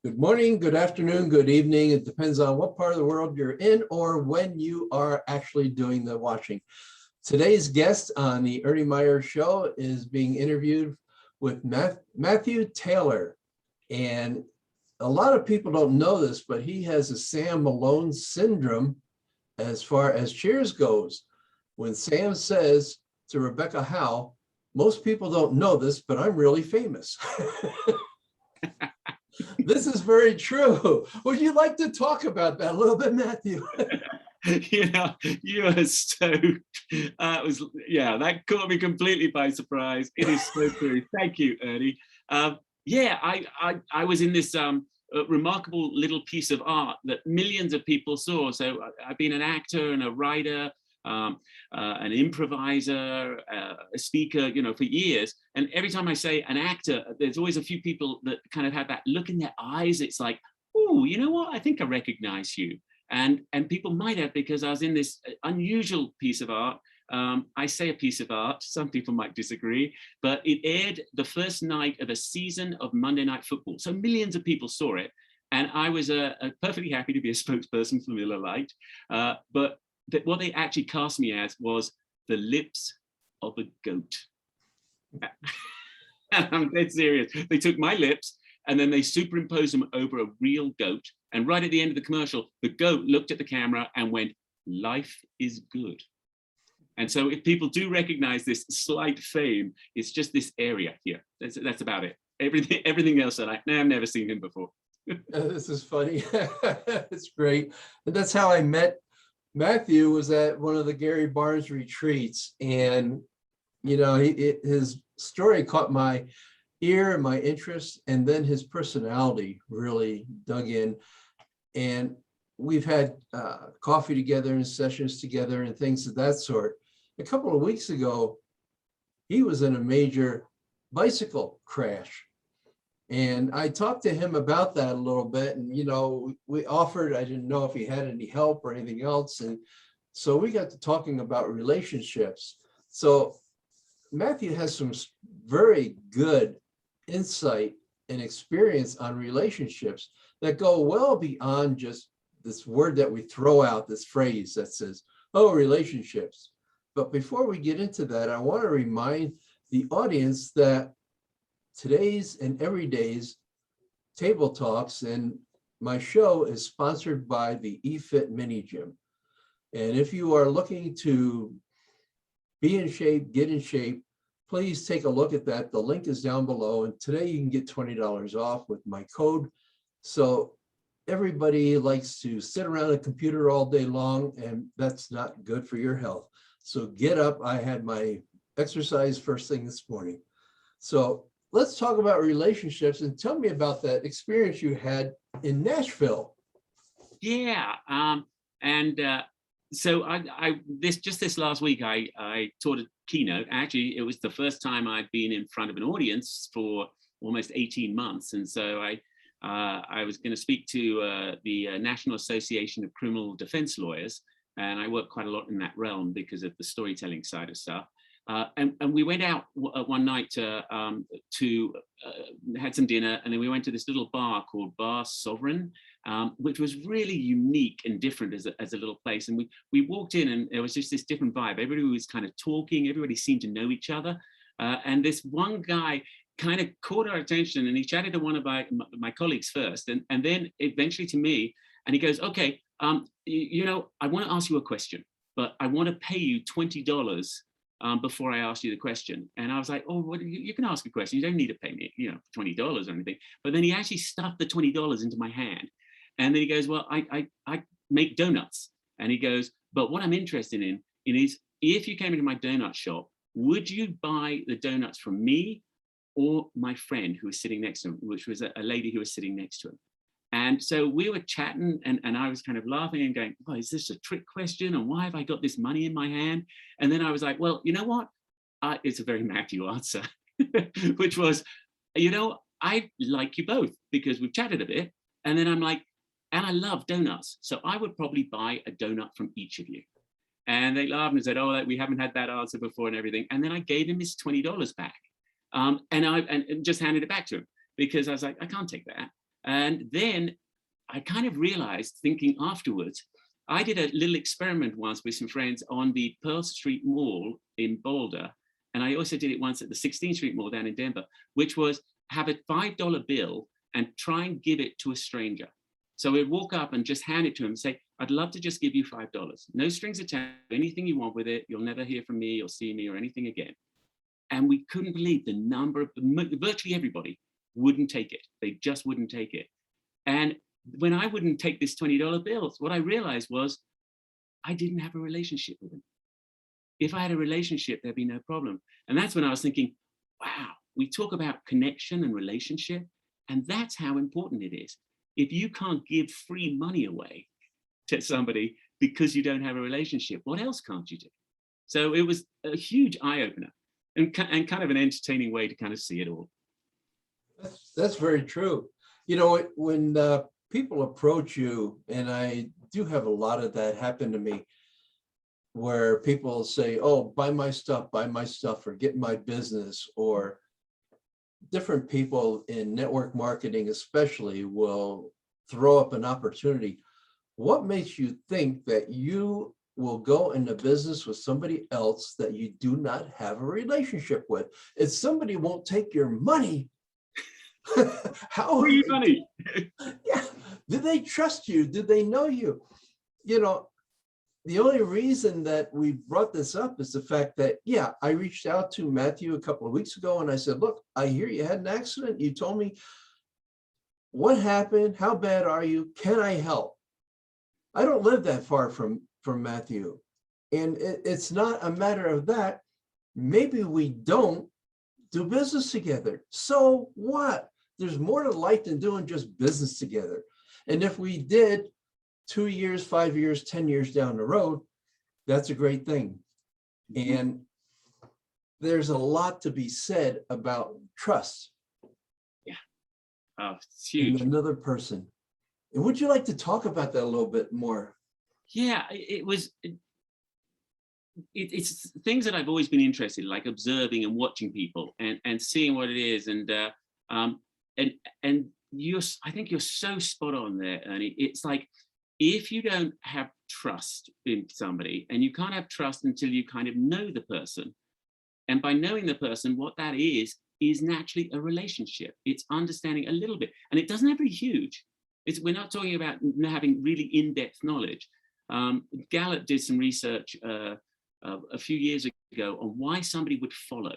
Good morning, good afternoon, good evening. It depends on what part of the world you're in or when you are actually doing the watching. Today's guest on the Ernie Meyer show is being interviewed with Mathew Taylor. And a lot of people don't know this, but he has a Sam Malone syndrome as far as Cheers goes. When Sam says to Rebecca Howe, most people don't know this, but I'm really famous. This is very true. Would you like to talk about that a little bit, Mathew? You are stoked. That caught me completely by surprise. It is so true. Thank you, Ernie. I was in this remarkable little piece of art that millions of people saw. So I've been an actor and a writer, an improviser, a speaker, for years. And every time I say an actor, there's always a few people that kind of have that look in their eyes. It's like, oh, you know what? I think I recognize you. And people might have, because I was in this unusual piece of art. I say a piece of art, some people might disagree, but it aired the first night of a season of Monday Night Football. So millions of people saw it. And I was perfectly happy to be a spokesperson for Miller Lite. But what they actually cast me as was the lips of a goat. And I'm dead serious. They took my lips and then they superimposed them over a real goat. And right at the end of the commercial, the goat looked at the camera and went, "Life is good." And so if people do recognize this slight fame, it's just this area here. That's about it. Everything else, I've never seen him before. This is funny. It's great. And that's how I met Mathew, was at one of the Gary Barnes retreats. And, his story caught my ear and my interest, and then his personality really dug in. And we've had coffee together and sessions together and things of that sort. A couple of weeks ago, he was in a major bicycle crash. And I talked to him about that a little bit. And, we offered, I didn't know if he had any help or anything else. And so we got to talking about relationships. So Mathew has some very good insight and experience on relationships that go well beyond just this word that we throw out, this phrase that says, oh, relationships. But before we get into that, I want to remind the audience that today's and every day's Table Talks and my show is sponsored by the eFit Mini Gym. And if you are looking to be in shape, get in shape, please take a look at that. The link is down below. And today you can get $20 off with my code. So everybody likes to sit around a computer all day long, and that's not good for your health. So get up. I had my exercise first thing this morning. So let's talk about relationships, and tell me about that experience you had in Nashville. Yeah. So this last week, I taught a keynote. Actually, it was the first time I'd been in front of an audience for almost 18 months. And so I was going to speak to the National Association of Criminal Defense Lawyers. And I work quite a lot in that realm because of the storytelling side of stuff. And we went out one night to had some dinner, and then we went to this little bar called Bar Sovereign, which was really unique and different as a little place. And we walked in, and there was just this different vibe. Everybody was kind of talking. Everybody seemed to know each other. And this one guy kind of caught our attention, and he chatted to one of my colleagues first, and then eventually to me. And he goes, "Okay, I want to ask you a question, but I want to pay you $20 before I ask you the question." And I was like, "Oh, well, you can ask a question. You don't need to pay me, $20 or anything." But then he actually stuffed the $20 into my hand. And then he goes, "Well, I make donuts." And he goes, "But what I'm interested in is, if you came into my donut shop, would you buy the donuts from me or my friend who was sitting next to him," which was a lady who was sitting next to him. And so we were chatting, and I was kind of laughing and going, "Oh, is this a trick question? And why have I got this money in my hand?" And then I was like, "Well, you know what? It's a very Mathew answer," which was, "I like you both because we've chatted a bit." And then I'm like, "And I love donuts. So I would probably buy a donut from each of you." And they laughed and said, "Oh, we haven't had that answer before," and everything. And then I gave him his $20 back, and just handed it back to him, because I was like, "I can't take that." And then I kind of realized, thinking afterwards, I did a little experiment once with some friends on the Pearl Street Mall in Boulder. And I also did it once at the 16th Street Mall down in Denver, which was have a $5 bill and try and give it to a stranger. So we'd walk up and just hand it to him and say, I'd love to just give you $5. No strings attached, anything you want with it. You'll never hear from me or see me or anything again. And we couldn't believe the number of, virtually everybody wouldn't take it. They just wouldn't take it. And when I wouldn't take this $20 bills, what I realized was I didn't have a relationship with them. If I had a relationship, there'd be no problem. And that's when I was thinking, wow, we talk about connection and relationship, and that's how important it is. If you can't give free money away to somebody because you don't have a relationship, what else can't you do? So it was a huge eye-opener and kind of an entertaining way to kind of see it all. That's very true. You know, when people approach you, and I do have a lot of that happen to me, where people say, oh, buy my stuff, or get my business, or different people in network marketing especially will throw up an opportunity. What makes you think that you will go into business with somebody else that you do not have a relationship with? If somebody won't take your money, how free money? Yeah, did they trust you? Did they know you? You know, the only reason that we brought this up is the fact that, yeah, I reached out to Mathew a couple of weeks ago and I said, look, I hear you had an accident. You told me what happened. How bad are you? Can I help? I don't live that far from Mathew. And it's not a matter of that. Maybe we don't do business together. So what? There's more to life than doing just business together. And if we did 2 years, 5 years, 10 years down the road, that's a great thing. And there's a lot to be said about trust. Yeah. Oh, it's huge. In another person. And would you like to talk about that a little bit more? Yeah, it's things that I've always been interested in, like observing and watching people and seeing what it is. And I think you're so spot on there, Ernie. It's like, if you don't have trust in somebody, and you can't have trust until you kind of know the person. And by knowing the person, what that is naturally a relationship. It's understanding a little bit, and it doesn't have to be huge. We're not talking about having really in-depth knowledge. Gallup did some research a few years ago on why somebody would follow.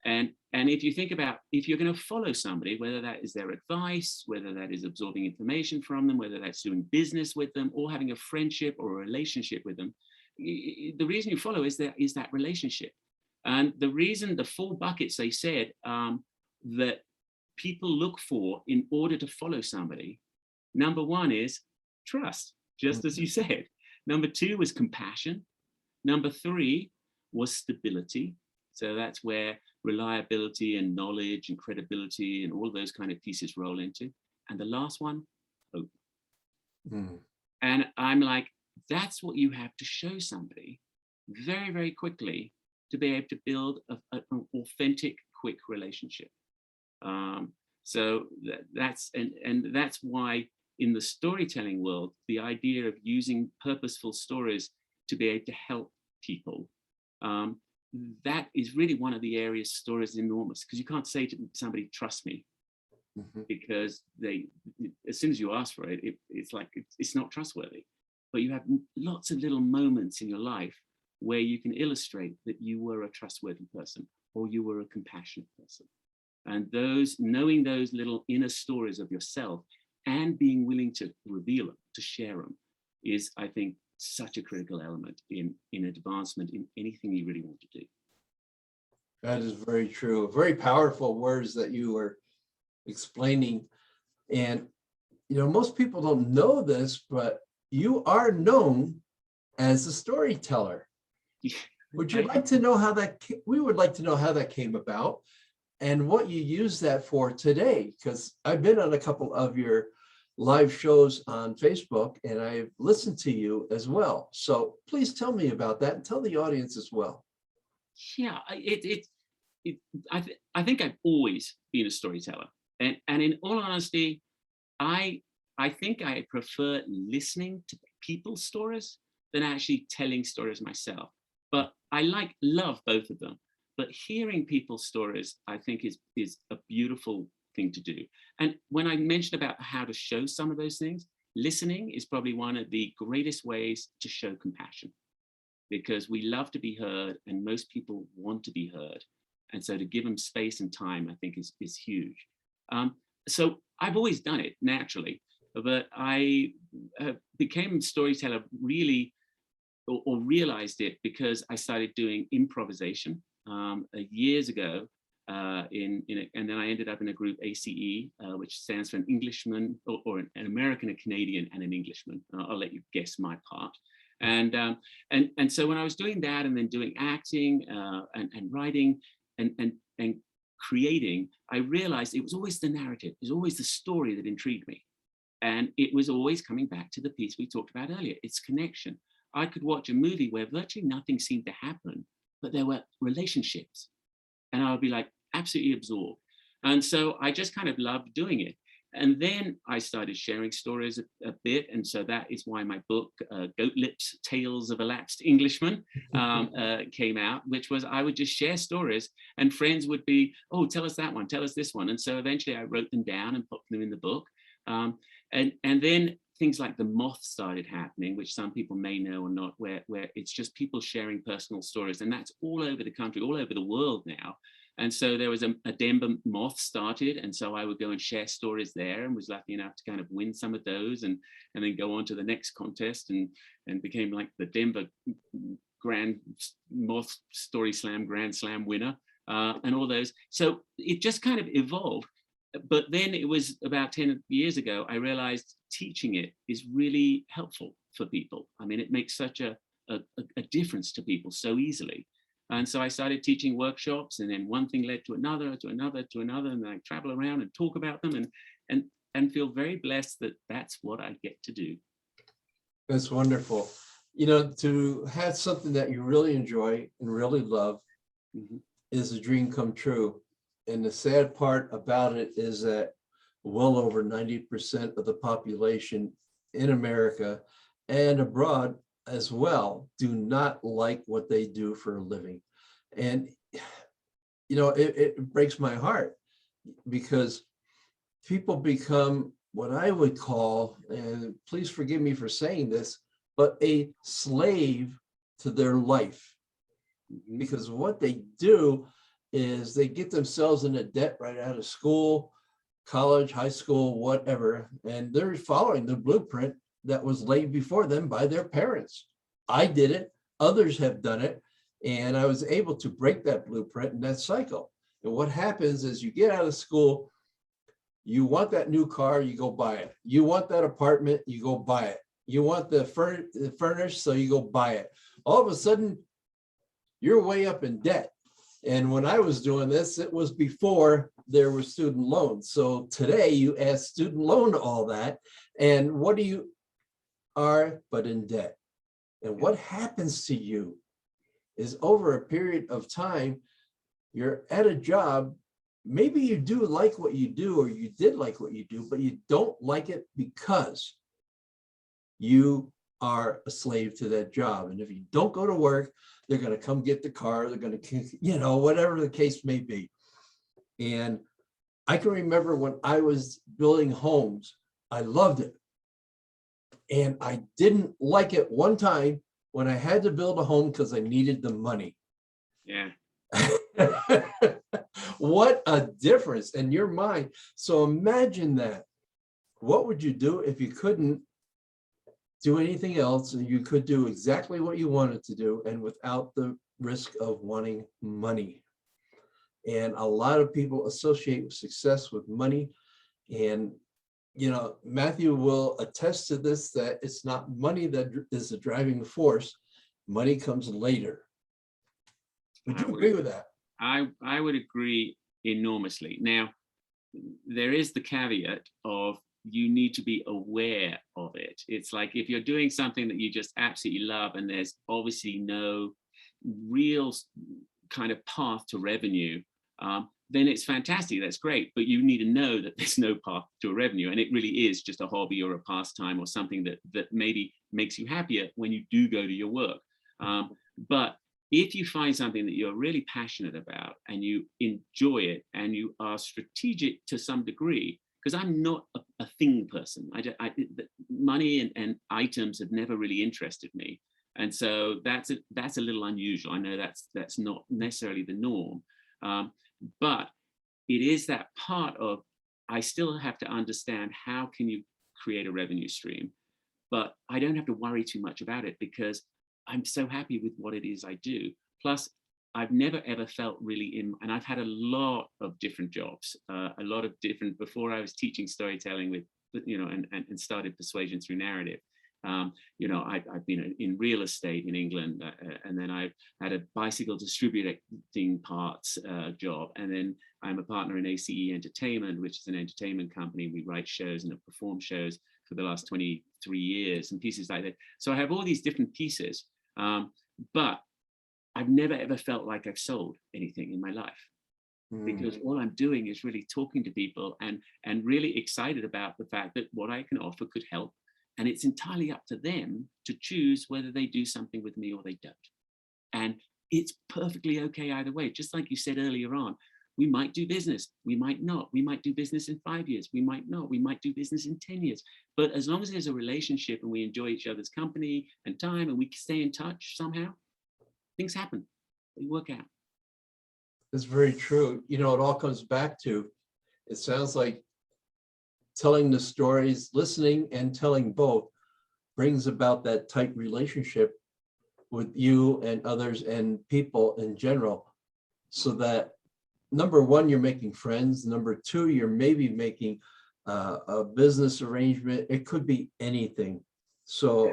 And if you think about, if you're going to follow somebody, whether that is their advice, whether that is absorbing information from them, whether that's doing business with them, or having a friendship or a relationship with them, the reason you follow is that relationship. And the reason, the 4 buckets they said that people look for in order to follow somebody, number 1 is trust, just as you said. Number 2 was compassion. Number 3 was stability. So that's where reliability and knowledge and credibility and all those kind of pieces roll into. And the last one, hope. And I'm like, that's what you have to show somebody very, very quickly to be able to build an authentic, quick relationship. So that's why in the storytelling world, the idea of using purposeful stories to be able to help people, that is really one of the areas stories is enormous, because you can't say to somebody, trust me, because as soon as you ask for it, it's like, it's not trustworthy. But you have lots of little moments in your life where you can illustrate that you were a trustworthy person or you were a compassionate person. And knowing those little inner stories of yourself and being willing to reveal them, to share them, is, I think, such a critical element in advancement in anything you really want to do. That is very true. Very powerful words that you were explaining. And, most people don't know this, but you are known as a storyteller. Would you like to know how we would like to know how that came about and what you use that for today? Because I've been on a couple of your live shows on Facebook, and I've listened to you as well. So please tell me about that and tell the audience as well. Yeah, I think I've always been a storyteller. And in all honesty, I think I prefer listening to people's stories than actually telling stories myself. But I love both of them. But hearing people's stories, I think is a beautiful thing to do. And when I mentioned about how to show some of those things, listening is probably one of the greatest ways to show compassion, because we love to be heard and most people want to be heard. And so to give them space and time, I think is huge. So I've always done it naturally, but I became a storyteller really, or realized it because I started doing improvisation years ago. And then I ended up in a group, A.C.E, which stands for an Englishman, or an American, a Canadian, and an Englishman. I'll let you guess my part. And so when I was doing that, and then doing acting and writing and creating, I realized it was always the narrative, it was always the story that intrigued me. And it was always coming back to the piece we talked about earlier, it's connection. I could watch a movie where virtually nothing seemed to happen, but there were relationships. And I would be like absolutely absorbed. And so I just kind of loved doing it. And then I started sharing stories a bit. And so that is why my book, Goat Lips, Tales of a Lapsed Englishman, came out, which was I would just share stories and friends would be, oh, tell us that one, tell us this one. And so eventually I wrote them down and put them in the book. And then things like the Moth started happening, which some people may know or not, where it's just people sharing personal stories. And that's all over the country, all over the world now. And so there was a Denver Moth started. And so I would go and share stories there, and was lucky enough to kind of win some of those, and then go on to the next contest and became like the Denver Grand Moth Story Slam Grand Slam winner, and all those. So it just kind of evolved. But then it was about 10 years ago, I realized teaching it is really helpful for people. I mean, it makes such a difference to people so easily. And so I started teaching workshops, and then one thing led to another, to another, to another. And I travel around and talk about them and feel very blessed that that's what I get to do. That's wonderful. You know, to have something that you really enjoy and really love is a dream come true. And the sad part about it is that well over 90% of the population in America and abroad as well do not like what they do for a living. And, you know, it breaks my heart, because people become what I would call, and please forgive me for saying this, but a slave to their life. Because what they do is they get themselves into debt right out of school, college, high school, whatever, and they're following the blueprint that was laid before them by their parents. I did it, others have done it, and I was able to break that blueprint and that cycle. And what happens is you get out of school, you want that new car, you go buy it. You want that apartment, you go buy it. You want the furnished, so you go buy it. All of a sudden, you're way up in debt. And when I was doing this, it was before there were student loans. So today you add student loan to all that, and what do you are but in debt? And what happens to you is over a period of time, you're at a job, maybe you do like what you do, or you did like what you do, but you don't like it because you are a slave to that job. And if you don't go to work, they're going to come get the car, they're going to, you know, whatever the case may be. And I can remember when I was building homes, I loved it. And I didn't like it one time when I had to build a home because I needed the money. Yeah. What a difference in your mind. So imagine that. What would you do if you couldn't do anything else, and you could do exactly what you wanted to do, and without the risk of wanting money? And a lot of people associate success with money. And, you know, Mathew will attest to this, that it's not money that is the driving force. Money comes later. Would you agree with that? I would agree enormously. Now, there is the caveat of you need to be aware of it. It's like if you're doing something that you just absolutely love and there's obviously no real kind of path to revenue, then it's fantastic. That's great. But you need to know that there's no path to a revenue. And it really is just a hobby or a pastime or something that maybe makes you happier when you do go to your work. But if you find something that you're really passionate about and you enjoy it and you are strategic to some degree, because I'm not a thing person. Money and items have never really interested me. And so that's a little unusual. I know that's not necessarily the norm. But it is that part of, I still have to understand how can you create a revenue stream, but I don't have to worry too much about it because I'm so happy with what it is I do. Plus, I've never ever felt really and I've had a lot of different jobs, before I was teaching storytelling with, and started Persuasion through narrative. I've been in real estate in England, and then I've had a bicycle distributing parts job, and then I'm a partner in A.C.E. Entertainment, which is an entertainment company. We write shows and have performed shows for the last 23 years and pieces like that. So I have all these different pieces, but I've never ever felt like I've sold anything in my life. Because all I'm doing is really talking to people and really excited about the fact that what I can offer could help. And it's entirely up to them to choose whether they do something with me or they don't. And it's perfectly okay either way. Just like you said earlier on, we might do business, we might not. We might do business in 5 years, we might not. We might do business in 10 years. But as long as there's a relationship and we enjoy each other's company and time and we stay in touch somehow, things happen, they work out. That's very true. It all comes back to, it sounds like telling the stories, listening and telling both brings about that tight relationship with you and others and people in general. So that number one, you're making friends. Number two, you're maybe making a business arrangement. It could be anything. So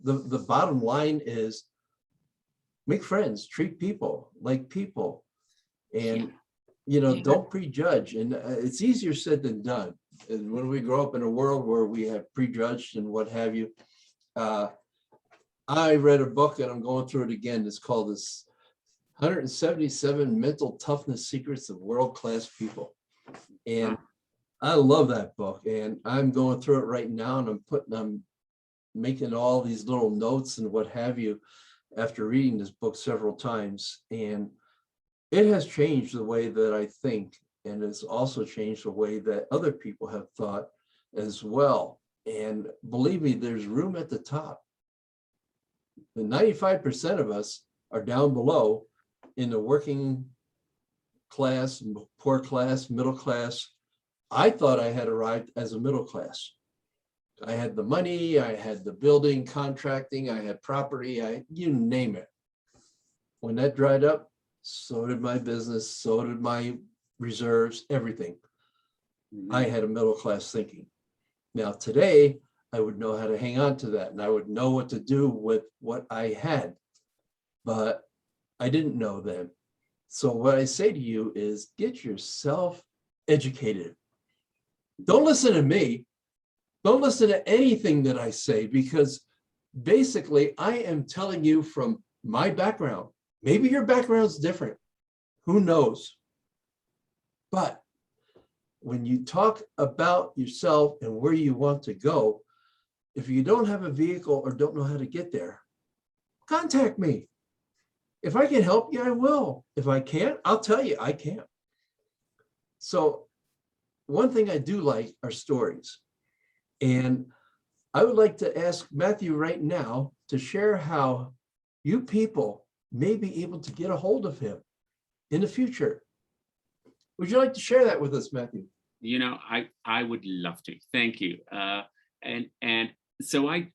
the bottom line is, make friends, treat people like people, and don't prejudge. And it's easier said than done. And when we grow up in a world where we have prejudged and what have you, I read a book and I'm going through it again. It's called this 177 Mental Toughness Secrets of World-Class People. And I love that book. And I'm going through it right now, and I'm making all these little notes and what have you after reading this book several times. And it has changed the way that I think, and it's also changed the way that other people have thought as well. And believe me, there's room at the top. The 95% of us are down below in the working class, poor class, middle class. I thought I had arrived as a middle class. I had the money, I had the building, contracting, I had property, you name it. When that dried up, so did my business, so did my reserves, everything. I had a middle class thinking. Now today, I would know how to hang on to that, and I would know what to do with what I had, but I didn't know then. So what I say to you is, get yourself educated. Don't listen to me. Don't listen to anything that I say, because basically I am telling you from my background. Maybe your background's different. Who knows? But when you talk about yourself and where you want to go, if you don't have a vehicle or don't know how to get there, contact me. If I can help you, I will. If I can't, I'll tell you I can't. So one thing I do like are stories. And I would like to ask Mathew right now to share how you people may be able to get a hold of him in the future. Would you like to share that with us, Mathew? I would love to. Thank you. And so I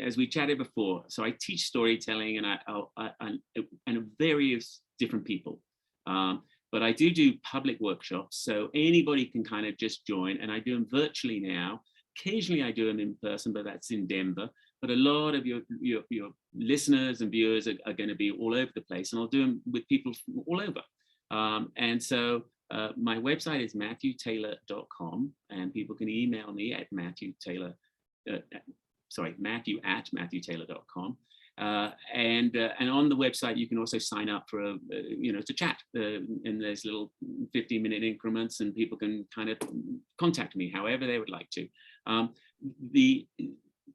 as we chatted before, so I teach storytelling and various different people. But I do public workshops, so anybody can kind of just join, and I do them virtually now. Occasionally I do them in person, but that's in Denver. But a lot of your listeners and viewers are going to be all over the place, and I'll do them with people from all over. And so my website is matthewtaylor.com, and people can email me at Matthew at matthewtaylor.com. And on the website, you can also sign up for to chat, and there's little 15-minute increments, and people can kind of contact me however they would like to.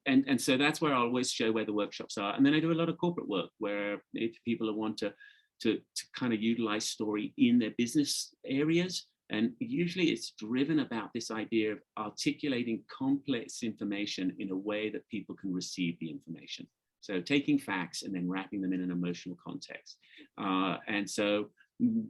And so that's where I'll always show where the workshops are. And then I do a lot of corporate work where if people want to kind of utilize story in their business areas. And usually it's driven about this idea of articulating complex information in a way that people can receive the information. So taking facts and then wrapping them in an emotional context. And so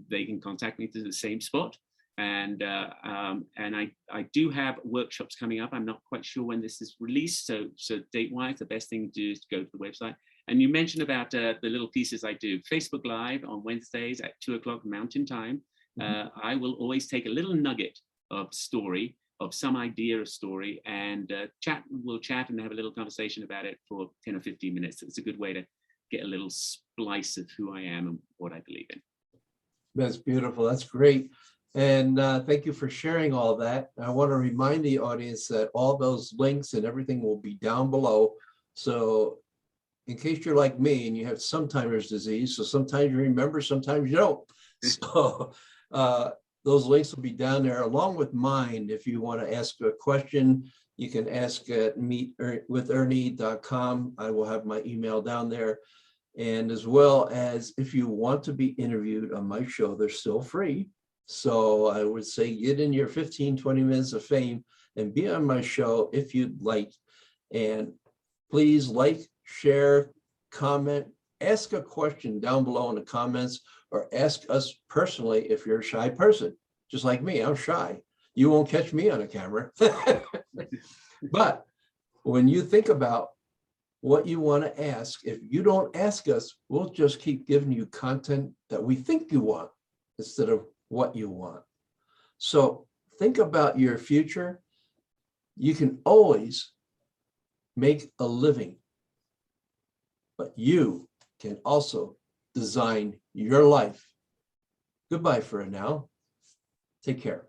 they can contact me through the same spot. And I do have workshops coming up. I'm not quite sure when this is released. So date-wise, the best thing to do is to go to the website. And you mentioned about the little pieces I do. Facebook Live on Wednesdays at 2:00 Mountain Time. I will always take a little nugget of story, of some idea of story, and we'll chat and have a little conversation about it for 10 or 15 minutes. It's a good way to get a little splice of who I am and what I believe in. That's beautiful. That's great. And thank you for sharing all that. I want to remind the audience that all those links and everything will be down below. So in case you're like me and you have Sometimes disease, so sometimes you remember, sometimes you don't. So those links will be down there along with mine. If you want to ask a question, you can ask at meetwithernie.com. I will have my email down there. And as well as if you want to be interviewed on my show, they're still free. So I would say get in your 15, 20 minutes of fame and be on my show if you'd like. And please like, share, comment, ask a question down below in the comments, or ask us personally if you're a shy person. Just like me, I'm shy. You won't catch me on a camera. But when you think about what you want to ask, if you don't ask us, we'll just keep giving you content that we think you want instead of what you want. So think about your future. You can always make a living, but you can also design your life. Goodbye for now. Take care.